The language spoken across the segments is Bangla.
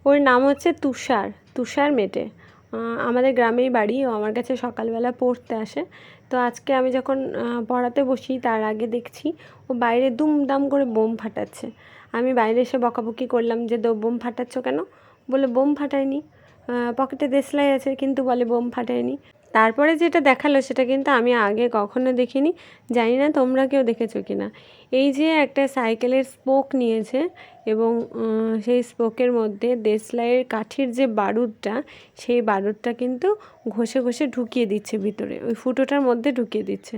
ওর নাম হচ্ছে তুষার মেটে। আমাদের গ্রামেই বাড়ি। ও আমার কাছে সকালবেলা পড়তে আসে। তো আজকে আমি যখন পড়াতে বসি তার আগে দেখছি ও বাইরে দুমদাম করে বোম ফাটাচ্ছে। আমি বাইরে এসে বকাবকি করলাম যে বোম ফাটাচ্ছ কেন? বলে বোম ফাটায়নি, পকেটে দেশলাই আছে, কিন্তু বলে বোম ফাটায়নি। তারপরে যেটা দেখালো সেটা কিন্তু আমি আগে কখনো দেখিনি, জানি না তোমরা কেউ দেখেছো কি না। এই যে একটা সাইকেলের স্পোক নিয়েছে এবং সেই স্পোকের মধ্যে দেশলাইয়ের কাঠির যে বারুদটা, সেই বারুদটা কিন্তু ঘষে ঘষে ঢুকিয়ে দিচ্ছে ভিতরে, ওই ফুটোটার মধ্যে ঢুকিয়ে দিচ্ছে।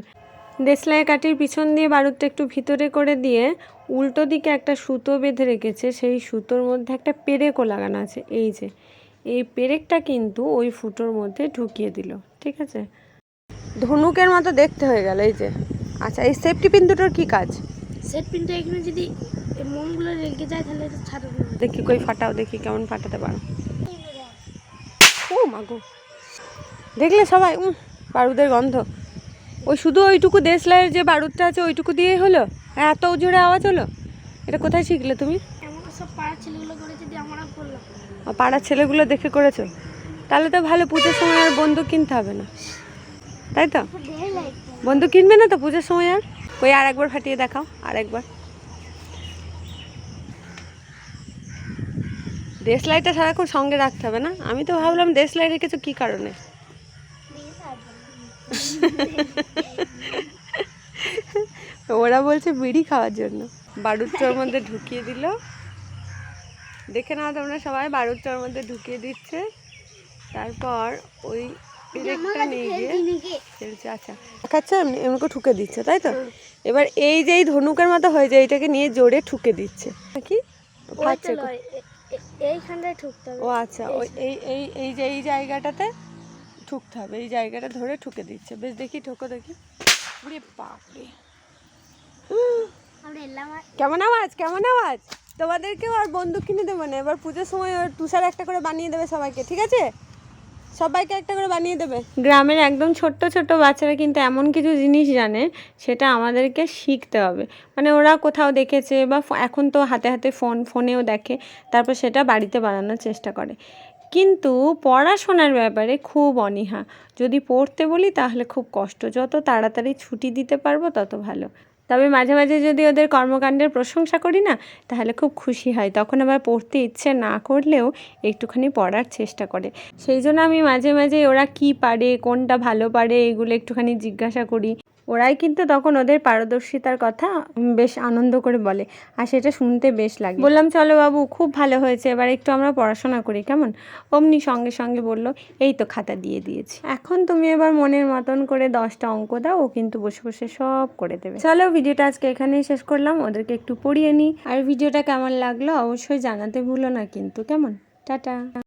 দেশলাই কাঠির পিছন দিয়ে বারুদটা একটু ভিতরে করে দিয়ে উল্টো দিকে একটা সুতো বেঁধে রেখেছে। সেই সুতোর মধ্যে একটা পেরেকও লাগানো আছে। এই যে এই পেরেকটা কিন্তু ওই ফুটোর মধ্যে ঢুকিয়ে দিল, ঠিক আছে। ধনুকের মতো দেখতে হয়ে গেল। এই যে আচ্ছা, এই সেফটি পিন দুটোর কি কাজ? সেফটি পিনটা এখানে যদি মোমগুলো লেগে যায় তাহলে এটা ছাড়াবে। দেখি কই ফাটাও, দেখি কেমন ফাটাতে পারো। ও মাগো, দেখলে সবাই বারুদের গন্ধ। ওই শুধু ওইটুকু দেশলাইয়ের যে বারুদটা আছে ওইটুকু দিয়েই হলো? এত জোরে আওয়াজ হলো? এটা কোথায় শিখলে তুমি? এমন সব পাড়ার ছেলেগুলো করে, যদি আমরা করলাম। পাড়ার ছেলেগুলো দেখে করেছো? তাহলে তো ভালো, পুজোর সময় আর বন্দুক কিনতে হবে না, তাই তো? বন্দুক কিনবে না তো পুজোর সময় আর? ওই আর একবার ফাটিয়ে দেখাও, আর একবার। দেশলাইটা সারাক্ষণ সঙ্গে রাখতে হবে না? আমি তো ভাবলাম দেশলাই রেখেছো কি কারণে। ওরা বলছে বিড়ি খাওয়ার জন্য। বারুদটার মধ্যে ঢুকিয়ে দিল, দেখে নাও তোমরা সবাই, বারুদটার মধ্যে ঢুকিয়ে দিচ্ছে। তারপর ওই পেরেকটা নিয়ে গিয়ে ফেলছে। আচ্ছা দেখাচ্ছে, এমনি করে ঠুকে দিচ্ছে, তাই তো? এবার এই যে এই ধনুকের মতো হয়ে যায়, এটাকে নিয়ে জোরে ঠুকে দিচ্ছে। কি এইখানটায় ঠুকতে হবে। ও আচ্ছা, ওই এই এই এই যে এই জায়গাটাতে ঠুকতে হবে, এই জায়গাটা ধরে ঠুকে দিচ্ছে। বেশ, দেখি ঠোকো দেখি। বাপরে, কেমন আওয়াজ, কেমন আওয়াজ! তোমাদেরকেও আর বন্দুক কিনে দেবো না এবার পুজোর সময়। ওর তুষার একটা করে বানিয়ে দেবে সবাইকে, ঠিক আছে? সবাইকে একটা করে বানিয়ে দেবে। গ্রামের একদম ছোট্ট ছোট্ট বাচ্চারা কিন্তু এমন কিছু জিনিস জানে, সেটা আমাদেরকে শিখতে হবে। মানে ওরা কোথাও দেখেছে বা এখন তো হাতে হাতে ফোনেও দেখে, তারপর সেটা বাড়িতে বানানোর চেষ্টা করে। কিন্তু পড়াশোনার ব্যাপারে খুব অনীহা। যদি পড়তে বলি তাহলে খুব কষ্ট। যত তাড়াতাড়ি ছুটি দিতে পারবো তত ভালো। তবে মাঝে মাঝে যদি ওদের কর্মকাণ্ডের প্রশংসা করি না, তাহলে খুব খুশি হয়। তখন আবার পড়তে ইচ্ছে না করলেও একটুখানি পড়ার চেষ্টা করে। সেই জন্য আমি মাঝে মাঝে ওরা কি পারে, কোনটা ভালো পারে, এগুলো একটুখানি জিজ্ঞাসা করি। ওরাই কিন্তু তখন ওদের পারদর্শিতার কথা বেশ আনন্দ করে বলে, আর সেটা শুনতে বেশ লাগে। বললাম চলো বাবু, খুব ভালো হয়েছে, এবার একটু আমরা পড়াশোনা করি, কেমন? অমনি সঙ্গে সঙ্গে বলল, এই তো খাতা দিয়ে দিয়েছি, এখন তুমি এবার মনের মতন করে 10টা অঙ্ক দাও, ও কিন্তু বসে বসে সব করে দেবে। চলো, ভিডিওটা আজকে এখানেই শেষ করলাম, ওদেরকে একটু পড়িয়ে নিই। আর ভিডিওটা কেমন লাগলো অবশ্যই জানাতে ভুলো না কিন্তু, কেমন? টাটা।